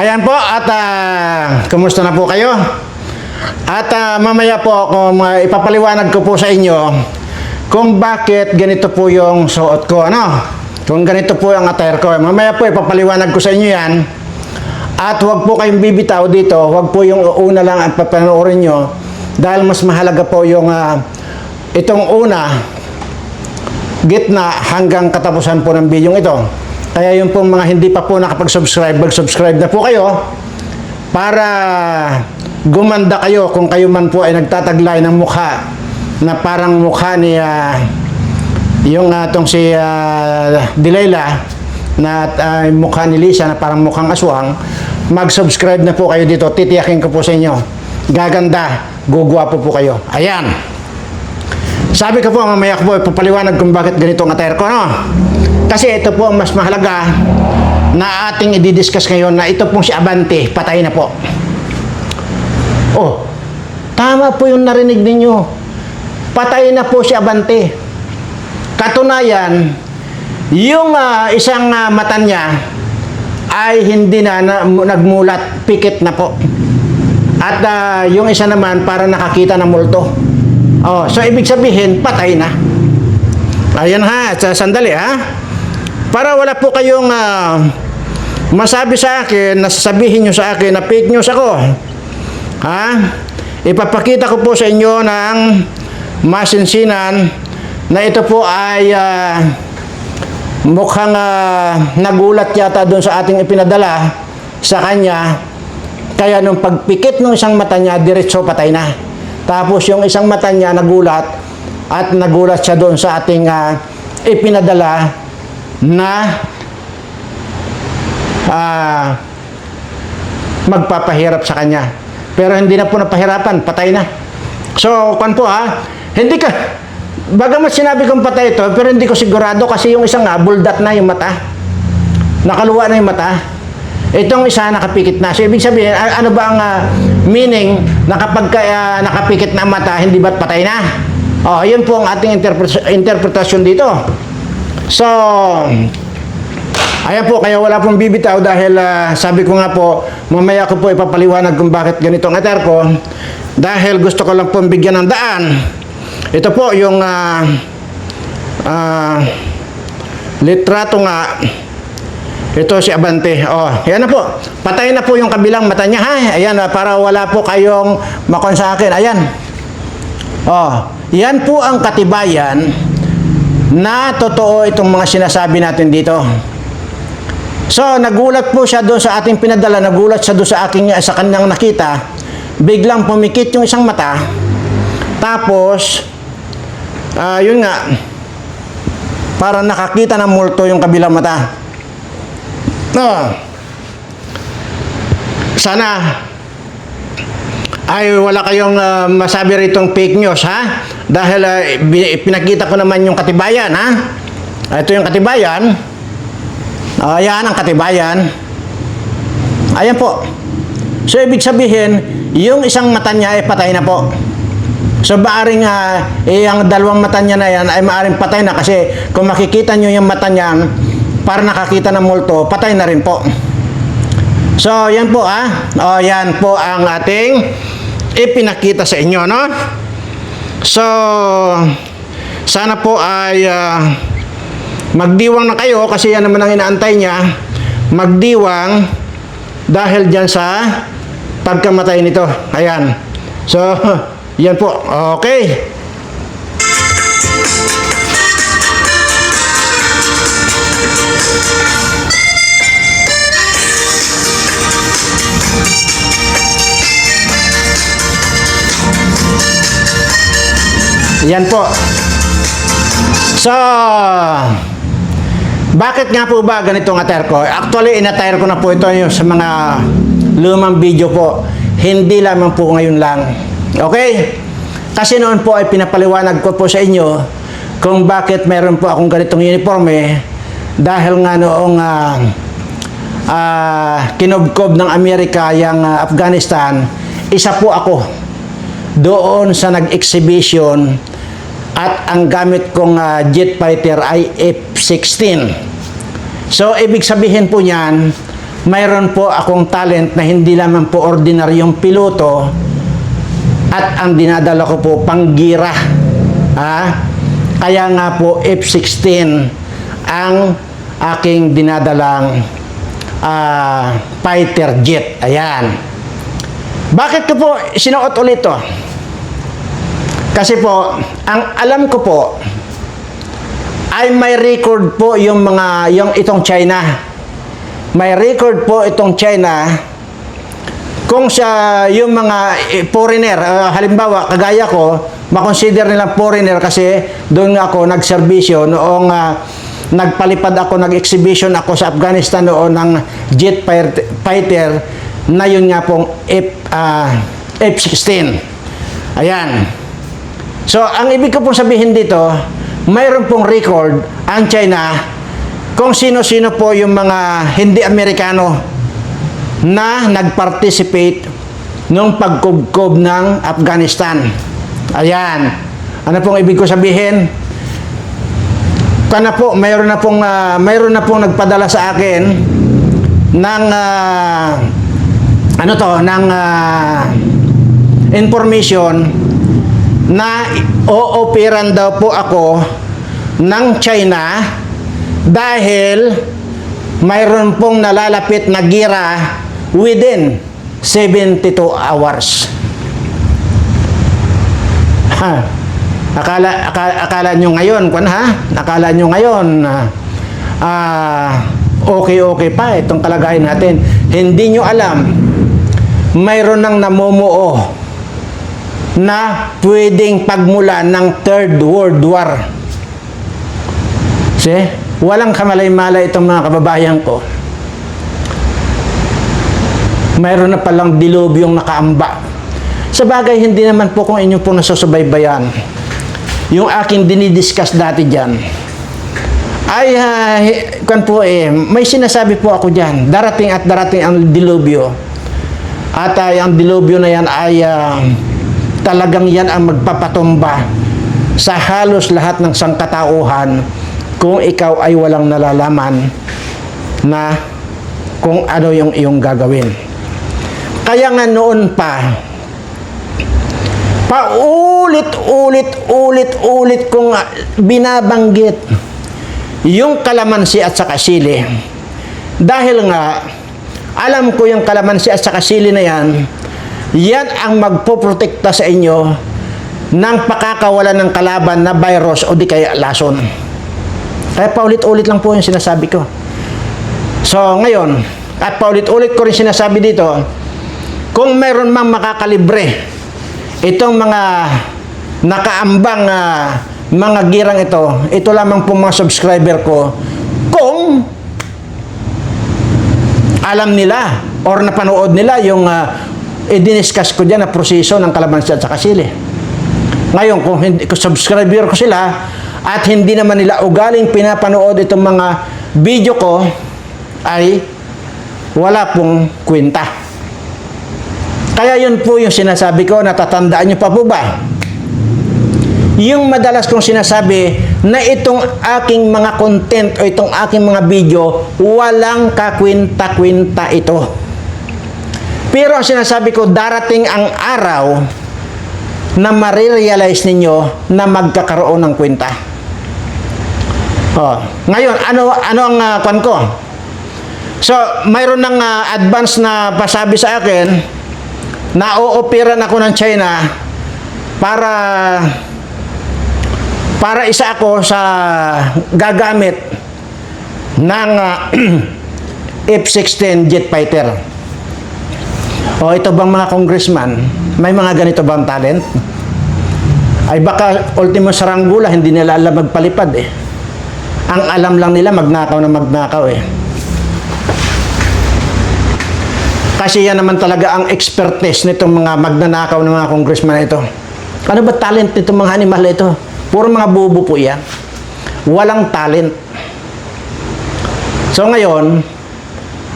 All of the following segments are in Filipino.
Ayan po at kumusta na po kayo? At mamaya po ako ipapaliwanag ko po sa inyo kung bakit ganito po yung suot ko, ano? Kung ganito po ang attire ko. Mamaya po ipapaliwanag ko sa inyo yan. At huwag po kayong bibitaw dito, huwag po yung una lang ang papanoorin nyo dahil mas mahalaga po yung itong una, gitna hanggang katapusan po ng video ito. Kaya yung pong mga hindi pa po nakapag-subscribe, mag-subscribe na po kayo para gumanda kayo kung kayo man po ay nagtataglay ng mukha na parang mukha ni yung itong si Delilah na mukha ni Lisa na parang mukhang aswang. Mag-subscribe na po kayo dito, titiyakin ko po sa inyo, gaganda, gugwapo po kayo. Ayan, sabi ko po mamaya ko po ipapaliwanag kung bakit ganito ang attire ko, no? Kasi ito po ang mas mahalaga na ating i-discuss ngayon, na ito pong si Abante, patay na po. Oh, tama po yung narinig ninyo. Patay na po si Abante. Katunayan, yung isang mata niya ay hindi na nagmulat, pikit na po. At yung isa naman para nakakita ng multo. Oh, so ibig sabihin, patay na. Ayan ha, sandali ha. Para wala po kayong masabi sa akin, nasasabihin nyo sa akin na fake news ako. Ha? Ipapakita ko po sa inyo ng masinsinan na ito po ay mukhang nagulat yata doon sa ating ipinadala sa kanya. Kaya nung pagpikit ng isang mata niya, diretso patay na. Tapos yung isang mata niya nagulat at nagulat siya doon sa ating ipinadala na magpapahirap sa kanya. Pero hindi na po napahirapan, patay na. So, kan po hindi ka, bagamat sinabi kong patay ito, pero hindi ko sigurado kasi yung isang buldat na yung mata. Nakaluwa na yung mata. Itong isa nakapikit na. So, ibig sabihin, ano ba ang meaning na kapag nakapikit na ang mata, hindi ba't patay na? Oh, yun po ang ating interpretasyon dito. So, ayan po, kaya wala pong bibitaw dahil sabi ko nga po, mamaya ko po ipapaliwanag kung bakit ganito ang attire ko. Dahil gusto ko lang pong bigyan ng daan. Ito po yung litrato nga. Ito si Abante. Oh, yan na po. Patay na po yung kabilang mata niya. Ha? Ayan, para wala po kayong makon sa akin. Ayan. Oh, yan po ang katibayan na totoo itong mga sinasabi natin dito. So, nagulat po siya doon sa ating pinadala, nagulat siya doon sa kanyang nakita. Biglang pumikit yung isang mata. Tapos, yun nga, para nakakita ng multo yung kabilang mata. No. Sana ay wala kayong masabi ritong fake news, ha? Dahil pinakita ko naman yung katibayan, ha? Ito yung katibayan. Ayan ang katibayan. Ayan po. So, ibig sabihin, yung isang mata niya ay patay na po. So, maaring ang dalawang mata niya na yan ay maaring patay na kasi kung makikita nyo yung mata niya para nakakita ng multo, patay na rin po. So, yan po, O, yan po ang ating ipinakita sa inyo, no? So, sana po ay magdiwang na kayo kasi yan naman ang inaantay niya. Magdiwang dahil dyan sa pagkamatay nito. Ayan. So, yan po. Okay. Yan po. So, bakit nga po ba ganitong attire ko? Actually, in-attire ko na po ito sa mga lumang video po. Hindi lamang po ngayon lang. Okay? Kasi noon po ay pinapaliwanag ko po sa inyo kung bakit meron po akong ganitong uniforme. Dahil nga noong kinubkob ng Amerika yung Afghanistan, isa po ako doon sa nag-exhibition at ang gamit kong jet fighter ay F-16. So, ibig sabihin po niyan, mayroon po akong talent na hindi lamang po ordinaryong piloto at ang dinadala ko po panggira. Kaya nga po F-16 ang aking dinadalang fighter jet. Ayan. Bakit ko po sinuot ulit to? Kasi po, ang alam ko po ay may record po yung itong China. May record po itong China kung yung mga foreigner, halimbawa, kagaya ko, makonsider nilang foreigner kasi doon nga ako nagserbisyo noong nagpalipad ako, nag-exhibition ako sa Afghanistan noon ng jet fighter na yun nga pong F-16. Ayan. So, ang ibig ko pong sabihin dito, mayroon pong record ang China kung sino-sino po yung mga hindi Amerikano na nag-participate nung pagkubkob ng Afghanistan. Ayan. Ano pong ibig ko sabihin? Kana po, mayroon na pong nagpadala sa akin ng information na ooperan daw po ako ng China dahil mayroon pong nalalapit na gira within 72 hours. Akala nyo ngayon, akala nyo ngayon, okay pa itong kalagayan natin. Hindi nyo alam, mayroon nang namumuo na pwedeng pagmulan ng Third World War. See? Walang kamalay-malay itong mga kababayan ko. Mayroon na palang dilubyong nakaamba. Sa bagay, hindi naman po kung inyo pong nasusubaybayan. Yung aking dinidiscuss dati dyan, ay, may sinasabi po ako dyan. Darating at darating ang dilubyo. At ang dilubyo na yan ay talagang yan ang magpapatumba sa halos lahat ng sangkatauhan kung ikaw ay walang nalalaman na kung ano yung iyong gagawin. Kaya nga noon pa, paulit-ulit kong binabanggit yung kalamansi at saka sili. Dahil nga, alam ko yung kalamansi at saka sili na yan ang magpoprotekta sa inyo ng pakakawalan ng kalaban na virus o di kaya lason. Kaya paulit-ulit lang po yung sinasabi ko. So ngayon, at paulit-ulit ko rin sinasabi dito, kung mayroon mang makakalibre itong mga nakaambang mga girang ito lamang po mga subscriber ko, kung alam nila or napanood nila yung i-discuss ko dyan na proseso ng kalamansi at saka sili. Ngayon, kung subscriber ko sila at hindi naman nila ugaling pinapanood itong mga video ko, ay wala pong kwenta. Kaya yun po yung sinasabi ko, natatandaan nyo pa po ba? Yung madalas kong sinasabi na itong aking mga content o itong aking mga video, walang kakwenta-kwenta ito. Pero ang sinasabi ko, darating ang araw na marirealize ninyo na magkakaroon ng kwenta. Ngayon, ano ang kwan ko? So, mayroon ng advance na pasabi sa akin na ooperan ako ng China para isa ako sa gagamit ng F-16 jet fighter. Ito bang mga congressman, may mga ganito bang talent? Ay baka ultimo saranggula, hindi nila alam magpalipad eh. Ang alam lang nila magnakaw na magnakaw eh. Kasi yan naman talaga ang expertise nitong mga magnanakaw ng mga congressman na ito. Ano ba talent nitong mga animal ito? Puro mga bubo po yan. Walang talent. So ngayon,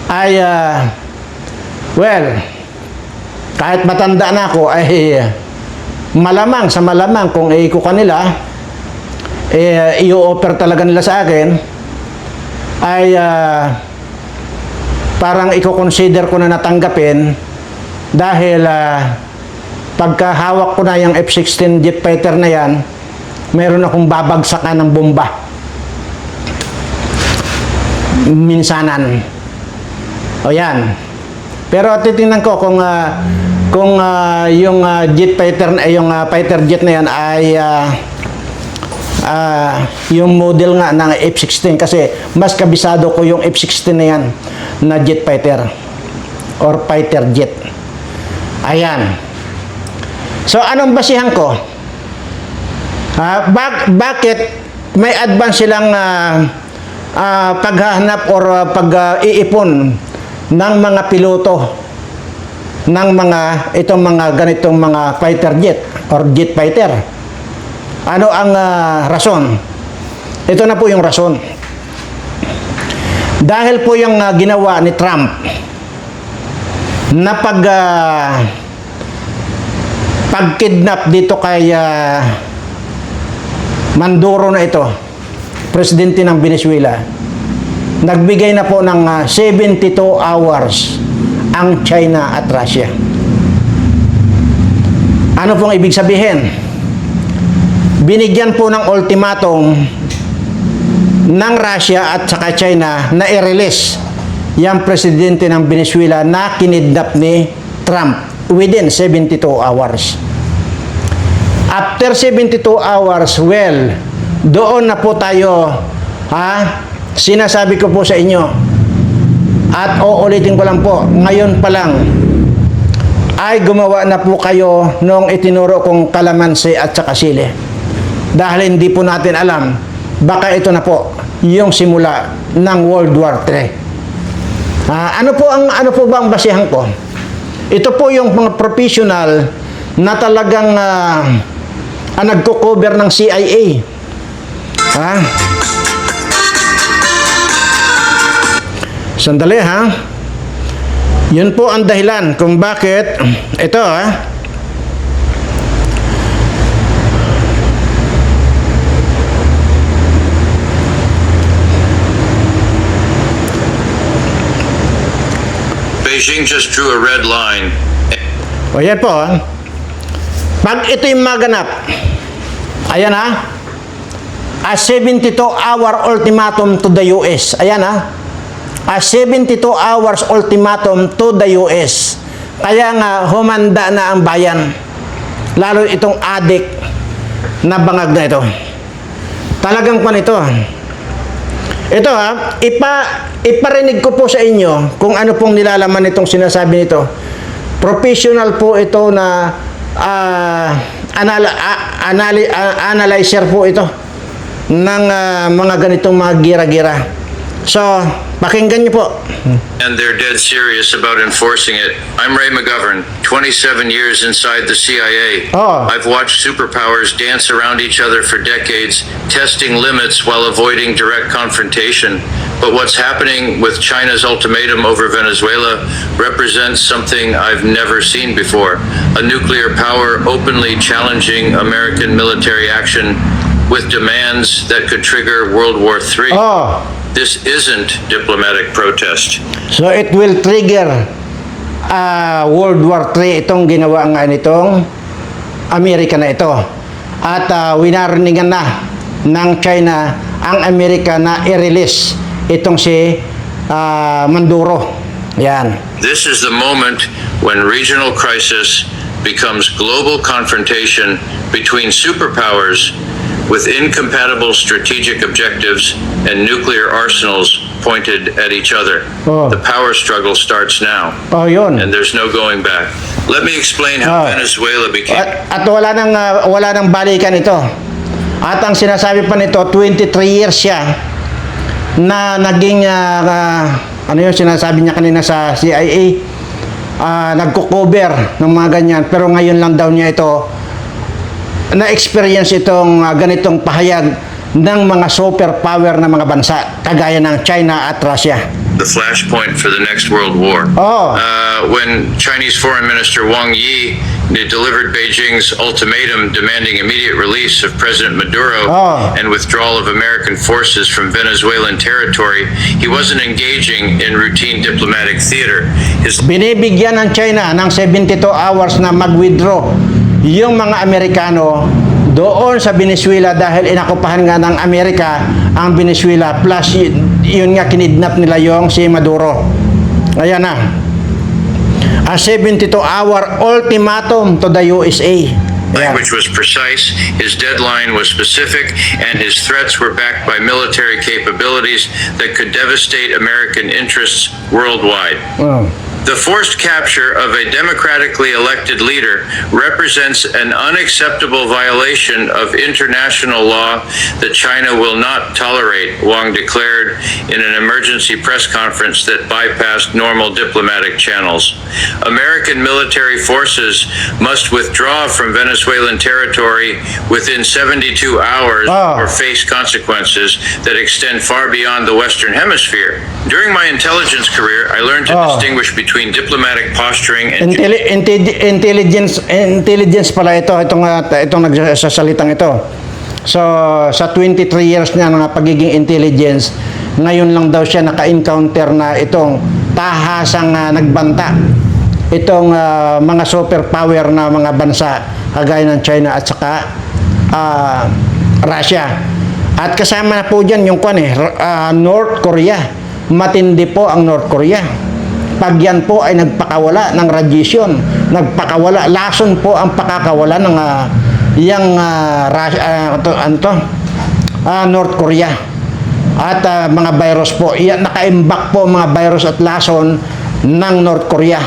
ay, kahit matanda na ako, ay malamang kung ikuha nila, i-offer talaga nila sa akin, ay parang i-consider ko na natanggapin dahil pagkahawak ko na yung F-16 jet fighter na yan, meron akong babagsakan ng bomba. Minsanan. O yan. Pero titingnan ko kung yung jet fighter, yung fighter jet na yan ay yung model nga ng F-16 kasi mas kabisado ko yung F-16 na yan na jet fighter or fighter jet. Ayan. So anong basihan ko? Bakit may advance silang paghahanap or pag-iipon ng mga piloto ng itong mga ganitong mga fighter jet or jet fighter? Ano ang rason? Ito na po yung rason. Dahil po yung ginawa ni Trump na pagkidnap dito kay Maduro na ito, presidente ng Venezuela, nagbigay na po ng 72 hours ang China at Russia. Ano pong ibig sabihin? Binigyan po ng ultimatum ng Russia at saka China na i-release yung presidente ng Venezuela na kinidnap ni Trump within 72 hours. After 72 hours, well, doon na po tayo, sinasabi ko po sa inyo, at uulitin ko lang po, ngayon pa lang, ay gumawa na po kayo nung itinuro kong kalamansi at saka sili. Dahil hindi po natin alam, baka ito na po yung simula ng World War III. Ano po ba ang basihan ko? Ito po yung mga professional na talagang nagko-cover ng CIA. Sandali Yun po ang dahilan kung bakit ito Beijing just drew a red line. O yan po pag ito yung maganap, ayan a 72-hour ultimatum to the US. Ayan a 72 hours ultimatum to the US. Kaya nga humanda na ang bayan, lalo itong adik na bangag na ito. Talagang pan ito. Ito iparinig ko po sa inyo kung ano pong nilalaman nitong sinasabi nito. Professional po ito na analyzer po ito ng mga ganitong mga gira-gira. So, pakinggan niyo po. And they're dead serious about enforcing it. I'm Ray McGovern, 27 years inside the CIA. I've watched superpowers dance around each other for decades, testing limits while avoiding direct confrontation. But what's happening with China's ultimatum over Venezuela represents something I've never seen before. A nuclear power openly challenging American military action with demands that could trigger World War III. This isn't diplomatic protest. So it will trigger World War III itong ginawa nga nitong Amerika na ito. At winarningan na ng China ang Amerika na i-release itong si Maduro. Yan. This is the moment when regional crisis becomes global confrontation between superpowers with incompatible strategic objectives and nuclear arsenals pointed at each other. The power struggle starts now. Yun. And there's no going back. Let me explain how Venezuela became... At wala nang balikan ito. At ang sinasabi pa nito, 23 years siya na naging, ano yung sinasabi niya kanina sa CIA, nagko-cover ng mga ganyan. Pero ngayon lang daw niya ito na-experience itong ganitong pahayag ng mga superpower na mga bansa kagaya ng China at Russia. The flashpoint for the next World War. When Chinese Foreign Minister Wang Yi They delivered Beijing's ultimatum demanding immediate release of President Maduro and withdrawal of American forces from Venezuelan territory. He wasn't engaging in routine diplomatic theater. His Binibigyan ng China ng 72 hours na mag-withdraw yung mga Amerikano doon sa Venezuela dahil inakupahan nga ng Amerika ang Venezuela plus yun nga kinidnap nila yung si Maduro. Ayan na. A 72-hour ultimatum to the USA. language was precise, his deadline was specific, and his threats were backed by military capabilities that could devastate American interests worldwide. The forced capture of a democratically elected leader represents an unacceptable violation of international law that China will not tolerate, Wang declared in an emergency press conference that bypassed normal diplomatic channels. American military forces must withdraw from Venezuelan territory within 72 hours or face consequences that extend far beyond the Western Hemisphere. During my intelligence career, I learned to distinguish between diplomatic posturing and intelligence pala itong nagsasalitang ito. So sa 23 years niya ng pagiging intelligence, ngayon lang daw siya naka-encounter na itong tahasang nagbanta itong mga superpower na mga bansa kagaya ng China at saka Russia. At kasama na po dyan yung North Korea. Matindi po ang North Korea. Pag yan po ay nagpakawala ng radiation, nagpakawala, lason po ang pakakawala ng North Korea. At mga virus po, naka-imbak po mga virus at lason ng North Korea.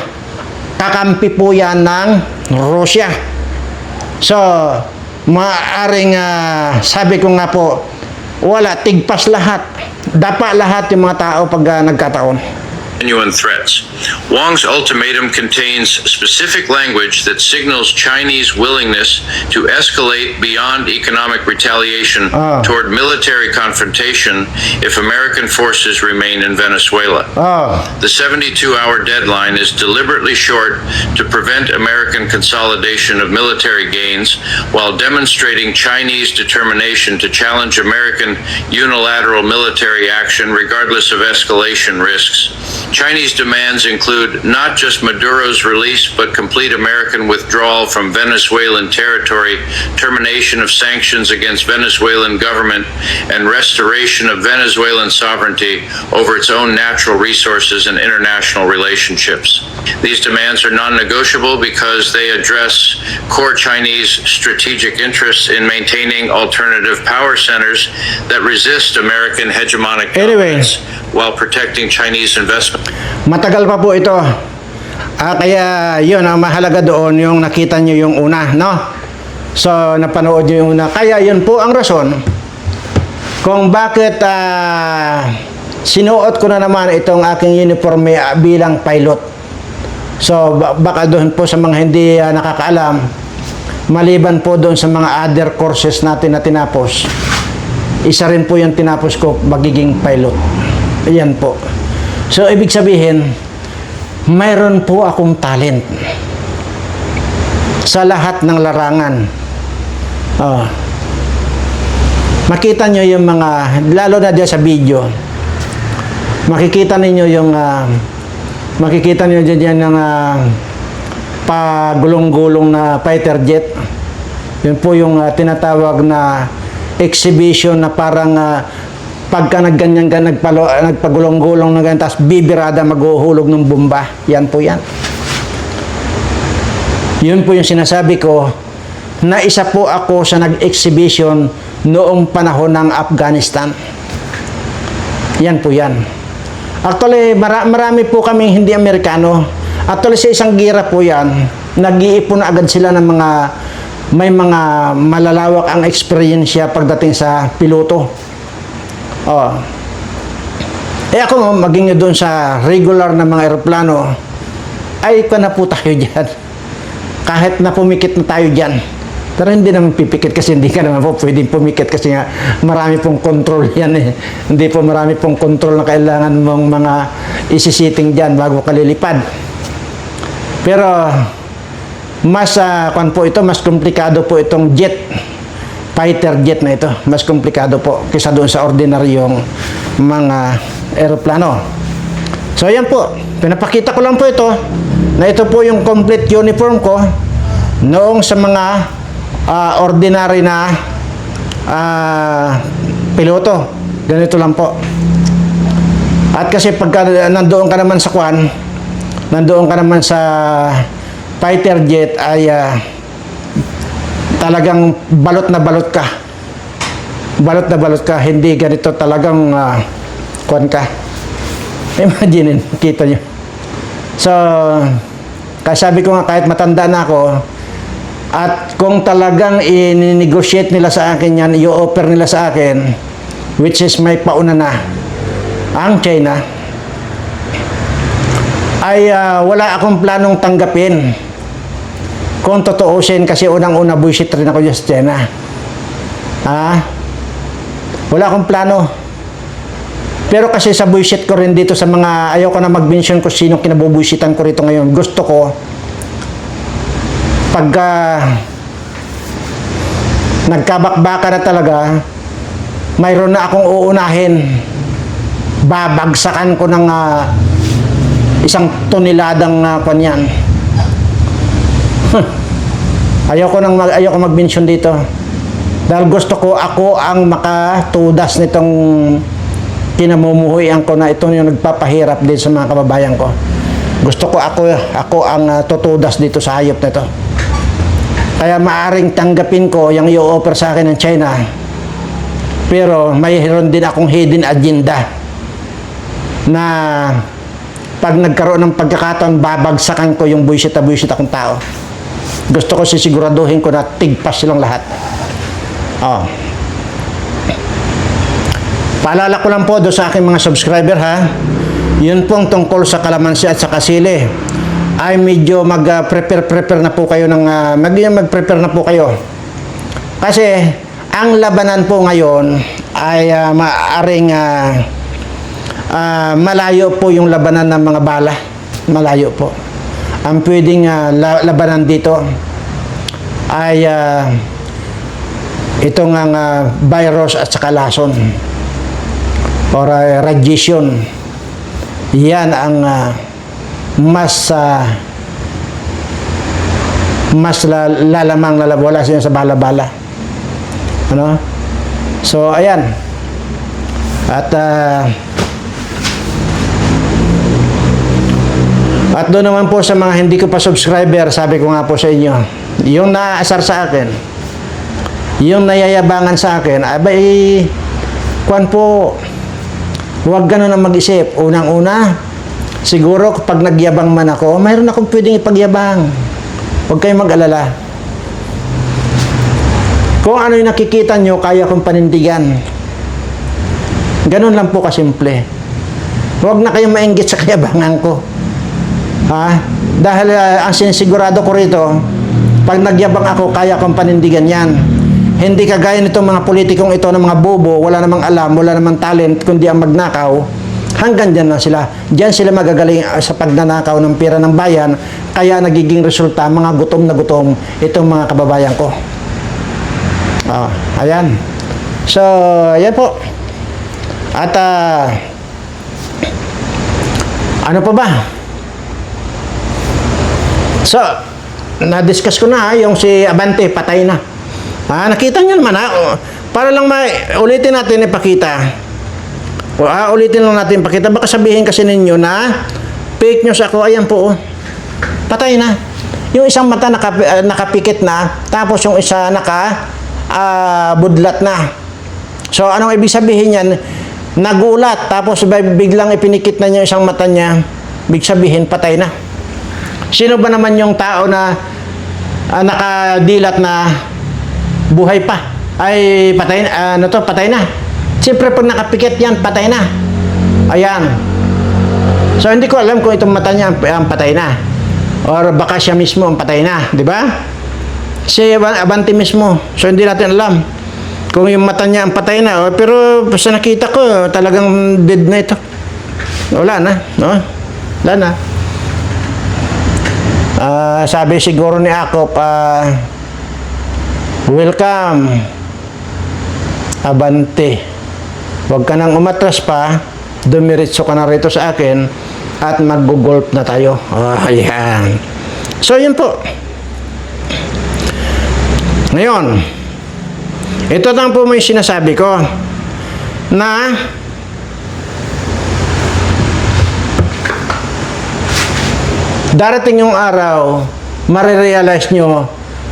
Kakampi po yan ng Russia. So, maaaring, sabi ko nga po, wala, tigpas lahat. Dapa lahat yung mga tao pag nagkataon. Genuine threats. Wang's ultimatum contains specific language that signals Chinese willingness to escalate beyond economic retaliation toward military confrontation if American forces remain in Venezuela. The 72-hour deadline is deliberately short to prevent American consolidation of military gains while demonstrating Chinese determination to challenge American unilateral military action regardless of escalation risks. Chinese demands include not just Maduro's release, but complete American withdrawal from Venezuelan territory, termination of sanctions against Venezuelan government, and restoration of Venezuelan sovereignty over its own natural resources and international relationships. These demands are non-negotiable because they address core Chinese strategic interests in maintaining alternative power centers that resist American hegemonic dominance while protecting Chinese investment. Matagal pa po ito. Kaya yun, ang mahalaga doon yung nakita nyo yung una, no? So, napanood nyo yung una. Kaya yun po ang rason kung bakit sinuot ko na naman itong aking uniforme bilang pilot. So, baka doon po sa mga hindi nakakaalam, maliban po doon sa mga other courses natin na tinapos, isa rin po yung tinapos ko, magiging pilot. Ayan po. So, ibig sabihin, mayroon po akong talent sa lahat ng larangan. Makita nyo yung mga, lalo na dyan sa video, makikita ninyo yung, makikita nyo dyan yung pagulong-gulong na fighter jet. Yun po yung tinatawag na exhibition na parang pagka nagganyan ka, nagpagulong-gulong na ganyan, tapos bibirada maghuhulog ng bomba. Yan po yan. Yun po yung sinasabi ko na isa po ako sa nag-exhibition noong panahon ng Afghanistan. Yan po yan. Actually, marami po kaming hindi Amerikano. Actually, sa isang gira po yan, nag-iipon agad sila ng may mga malalawak ang experience pagdating sa piloto. Ako, maging doon sa regular na mga aeroplano, ay na po tayo dyan. Kahit na pumikit na tayo dyan. Pero hindi naman pipikit kasi hindi ka naman po pwedeng pumikit kasi nga marami pong control yan eh. Hindi po marami pong control na kailangan mong mga isisiting dyan bago ka lilipad. Pero mas kwan po ito, mas komplikado po itong jet, fighter jet na ito. Mas komplikado po kaysa doon sa ordinaryong mga eroplano. So ayan po, pinapakita ko lang po ito, na ito po yung complete uniform ko noong sa mga ordinary na piloto. Ganito lang po. At kasi pagka nandoon ka naman sa kwan, nandoon ka naman sa fighter jet ay talagang balot na balot ka. Balot na balot ka, hindi ganito talagang kwan ka. Imagine, kita nyo. So, kaya sabi ko nga kahit matanda na ako, at kung talagang i-negotiate nila sa akin yan, i-offer nila sa akin, which is may pauna na, ang China, ay wala akong planong tanggapin. Kung totoosin, kasi unang-una bullshit rin ako dyan sa China. Wala akong plano. Pero kasi sa bullshit ko rin dito sa mga, ayaw ko na mag-mention ko sino kinabubullshitan ko rito ngayon. Gusto ko, pagka nagkabakbaka na talaga, mayroon na akong uunahin. Babagsakan ko ng 1 toneladang kanyan. Ayaw ko mag-mention dito. Dahil gusto ko ako ang makatudas nitong kinamumuhuyan ko na ito yung nagpapahirap din sa mga kababayan ko. Gusto ko ako ang tutudas dito sa hayop na ito. Kaya maaring tanggapin ko yung i-offer sa akin ng China. Pero mayroon din akong hidden agenda na pag nagkaroon ng pagkakataon, babagsakan ko yung bullshit akong tao. Gusto ko sisiguraduhin ko na tigpas silang lahat. Paalala ko lang po doon sa aking mga subscriber yun pong tungkol sa kalamansi at sa kasili ay medyo mag-prepare na po kayo ng mag-prepare na po kayo. Kasi ang labanan po ngayon ay maaaring malayo po yung labanan ng mga bala. Malayo po. Ang pwedeng labanan dito ay itong virus at saka lason or radiation. Yan ang mas lalamang wala siya sa bala-bala. Ano? So ayan. At doon naman po sa mga hindi ko pa subscriber, sabi ko nga po sa inyo, yung naasar sa akin, yung nayayabangan sa akin, abay, kwan po, huwag ganun ang mag-isip. Unang-una, siguro pag nagyabang man ako, mayroon akong pwedeng ipagyabang. Huwag kayong mag-alala. Kung ano yung nakikita nyo, kaya kong panindigan. Ganun lang po kasimple. Huwag na kayong mainggit sa kayabangan ko. Dahil ang sinisigurado ko rito, pag nagyabang ako, kaya kong panindigan yan. Hindi kagaya nitong mga politikong ito ng mga bobo, wala namang alam, wala namang talent, kundi ang magnakaw. Hanggang dyan lang sila. Dyan sila magagaling sa pagnanakaw ng pera ng bayan, kaya nagiging resulta, mga gutom na gutom, itong mga kababayan ko. Ayan. So, ayan po. At, ano pa ba? So, na-discuss ko na yung si Abante, patay na. Nakita nyo naman para lang ulitin natin ipakita. Ulitin lang natin ipakita. Baka sabihin kasi ninyo na fake news ako. Ayan po. Patay na. Yung isang mata nakapikit na, tapos yung isa budlat na. So, anong ibig sabihin yan? Nagulat, tapos biglang ipinikit na niya isang mata niya. Ibig sabihin, patay na. Sino ba naman yung tao na nakadilat na buhay pa? Ay, patay na. Patay na. Siyempre, pag nakapikit yan, patay na. Ayan. So, hindi ko alam kung itong mata niya ang patay na. Or baka siya mismo ang patay na. Di ba? Si Abante mismo. So, hindi natin alam kung yung mata niya ang patay na. Pero, sa nakita ko, talagang dead na ito. Wala na. No? Wala na. Sabi siguro ni Akop, welcome, abante. Huwag ka nang umatras pa, dumiritso ka na rito sa akin at mag-golf na tayo. Ayan. So, yun po. Ngayon, ito lang po may sinasabi ko na darating yung araw, marirealize nyo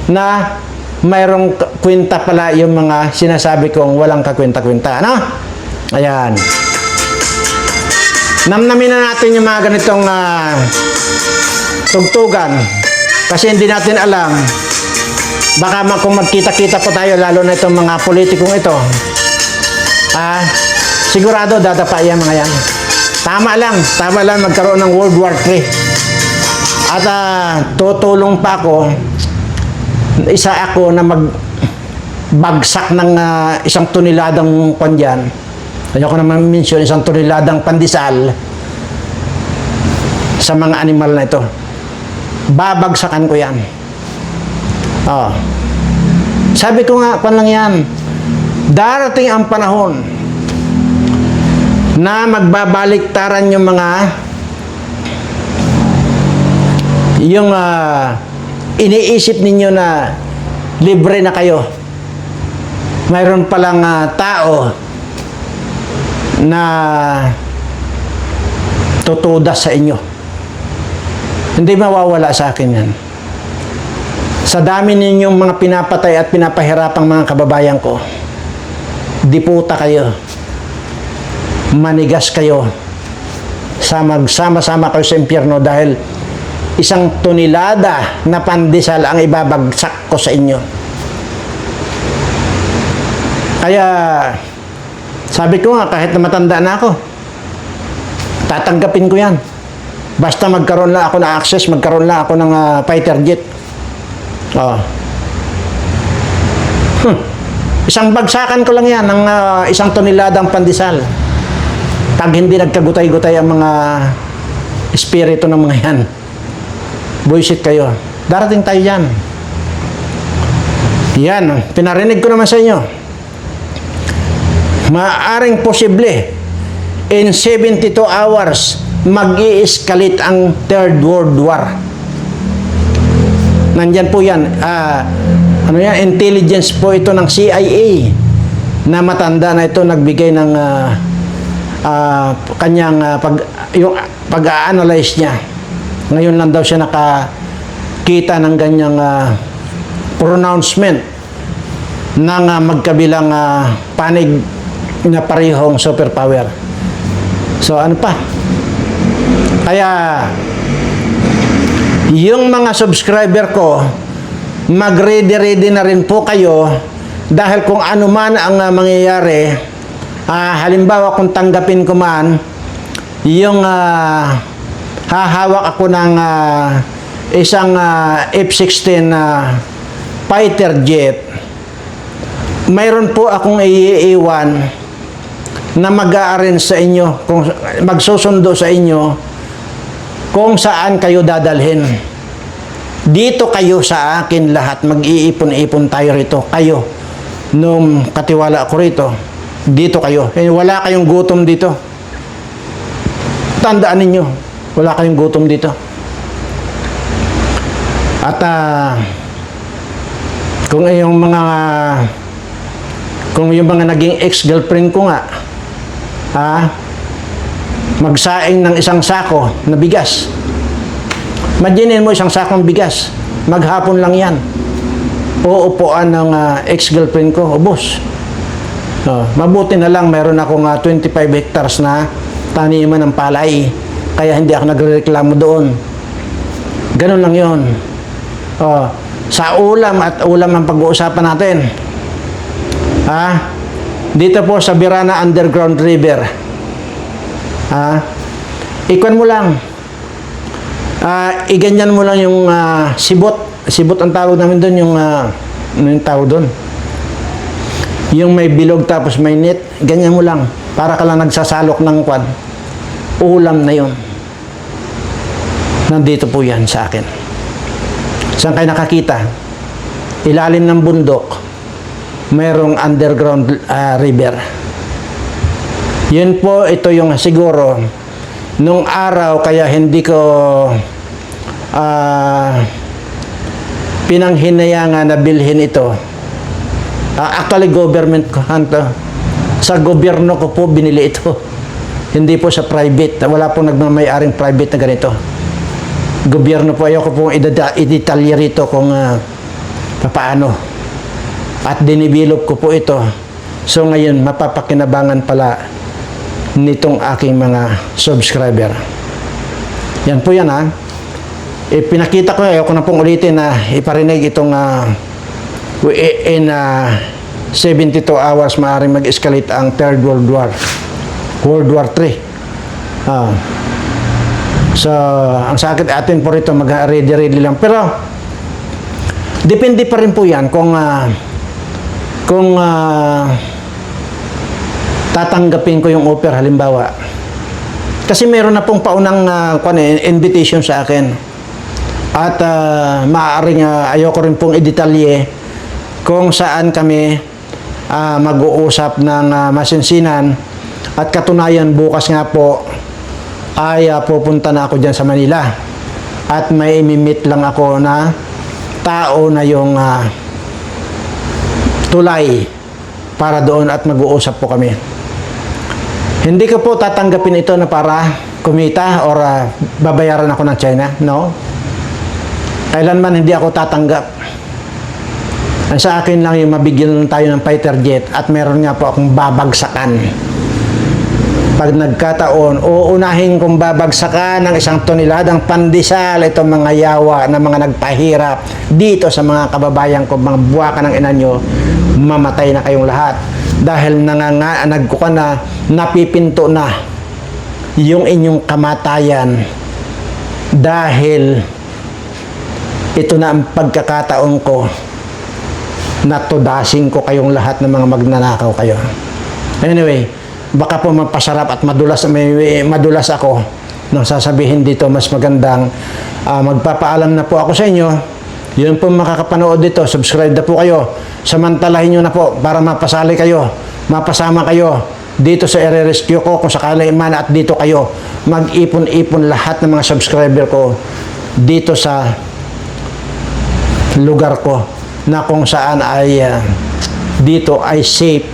na mayroong kwenta pala yung mga sinasabi kong walang kakwenta-kwenta. Ano? Ayan. Namnamin na natin yung mga ganitong tugtugan. Kasi hindi natin alam. Baka kung magkita-kita po tayo, lalo na itong mga politikong ito, sigurado dadapa yan mga yan. Tama lang magkaroon ng World War III. At tutulong pa ako, isa ako na magbagsak ng isang toniladang pandyan. Ayoko naman mention isang toniladang pandesal sa mga animal na ito. Babagsakan ko yan. Sabi ko nga, kung lang yan, darating ang panahon na magbabaliktaran yung mga iniisip ninyo na libre na kayo. Mayroon palang tao na tutudas sa inyo. Hindi mawawala sa akin yan. Sa dami ninyong mga pinapatay at pinapahirapang mga kababayan ko, diputa kayo, manigas kayo, magsama-sama kayo sa impyerno dahil isang tonelada na pandesal ang ibabagsak ko sa inyo. Kaya, sabi ko nga, kahit na matanda na ako, tatanggapin ko yan. Basta magkaroon lang ako ng access, magkaroon lang ako ng fighter jet. Isang bagsakan ko lang yan ng isang toneladang pandesal. Pag hindi nagkagutay-gutay ang mga espiritu ng mga yan. Buisit kayo. Darating tayo yan. Yan. Pinarinig ko naman sa inyo. Maaring posible in 72 hours mag-i-escalate ang Third World War. Nandyan po yan. Intelligence po ito ng CIA na matanda na ito nagbigay ng kanyang pag-analyze niya. Ngayon lang daw siya nakakita ng ganyang pronouncement ng magkabilang panig na parehong superpower. So ano pa? Kaya yung mga subscriber ko, mag-ready na rin po kayo dahil kung ano man ang mangyayari, halimbawa kung tanggapin ko man yung hahawak ako ng isang F-16 fighter jet, mayroon po akong iiwan na mag-a-arrange sa inyo, kung magsusundo sa inyo kung saan kayo dadalhin. Dito kayo sa akin lahat, mag-iipon-ipon tayo rito. Kayo, nung katiwala ko rito, dito kayo. Wala kayong gutom dito. Tandaan ninyo, wala kayong gutom dito. At kung yung mga naging ex-girlfriend ko nga, magsaing ng isang sako na bigas. Imaginin mo isang sakong bigas. Maghapon lang yan. Uupuan ng ex-girlfriend ko, ubos. Mabuti na lang mayroon akong 25 hectares na taniman ng palay. Kaya hindi ako nagreklamo doon. Ganun lang yun. Sa ulam at ulam ang pag-uusapan natin. Dito po sa Birana Underground River. Ikuan mo lang. Iganyan mo lang yung sibot. Sibot ang tawag namin doon, yung tawag doon. Yung may bilog tapos may net, ganyan mo lang. Para ka lang nagsasalok ng kwan. Ulam na yun. Nandito po yan sa akin. Saan kayo nakakita? Ilalim ng bundok, mayroong underground river. Yun po, ito yung siguro, nung araw, kaya hindi ko pinanghinayangan na bilhin ito. Actually, government ko. Sa gobyerno ko po binili ito. Hindi po sa private. Wala pong nagmamayaring private na ganito. Gobyerno po. Ayoko pong i-detalye rito kung paano. At dinibilog ko po ito. So ngayon, mapapakinabangan pala nitong aking mga subscriber. Yan po yan ha. Pinakita ko, ayoko na pong ulitin na iparinig itong in 72 hours maaaring mag-escalate ang Third World War. World War III. So, ang sa atin po rito, mag-ready lang. Pero, depende pa rin po yan kung tatanggapin ko yung offer halimbawa. Kasi meron na pong paunang invitation sa akin. At maaaring ayoko rin pong i-detalye kung saan kami mag-uusap ng masinsinan. At katunayan, bukas nga po ay pupunta na ako dyan sa Manila. At may imimit lang ako na tao na yung tulay para doon at mag-uusap po kami. Hindi ko po tatanggapin ito na para kumita or babayaran ako ng China. No. Kailanman hindi ako tatanggap. Ang sa akin lang yung mabigyan tayo ng fighter jet at meron nga po akong babagsakan. Pag nagkataon, uunahin kong babagsakan ng 1 toneladang pandesal itong mga yawa na mga nagpahirap dito sa mga kababayan ko, mga buwaka ng ina nyo, mamatay na kayong lahat. Dahil napipinto na yung inyong kamatayan dahil ito na ang pagkakataon ko na tudasin ko kayong lahat ng mga magnanakaw kayo. Anyway, baka po mapasarap at madulas ako nang sasabihin dito. Mas magandang magpapaalam na po ako sa inyo. Yun po makakapanood dito, subscribe na po kayo. Samantalahin nyo na po para mapasali kayo, mapasama kayo dito sa i-rescue ko kung sakali man at dito kayo mag-ipon-ipon lahat ng mga subscriber ko dito sa lugar ko na kung saan ay dito ay safe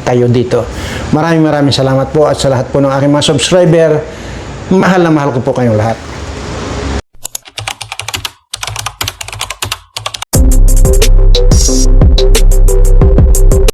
kayo dito. Maraming salamat po at sa lahat po ng aking mga subscriber. Mahal na mahal ko po kayong lahat.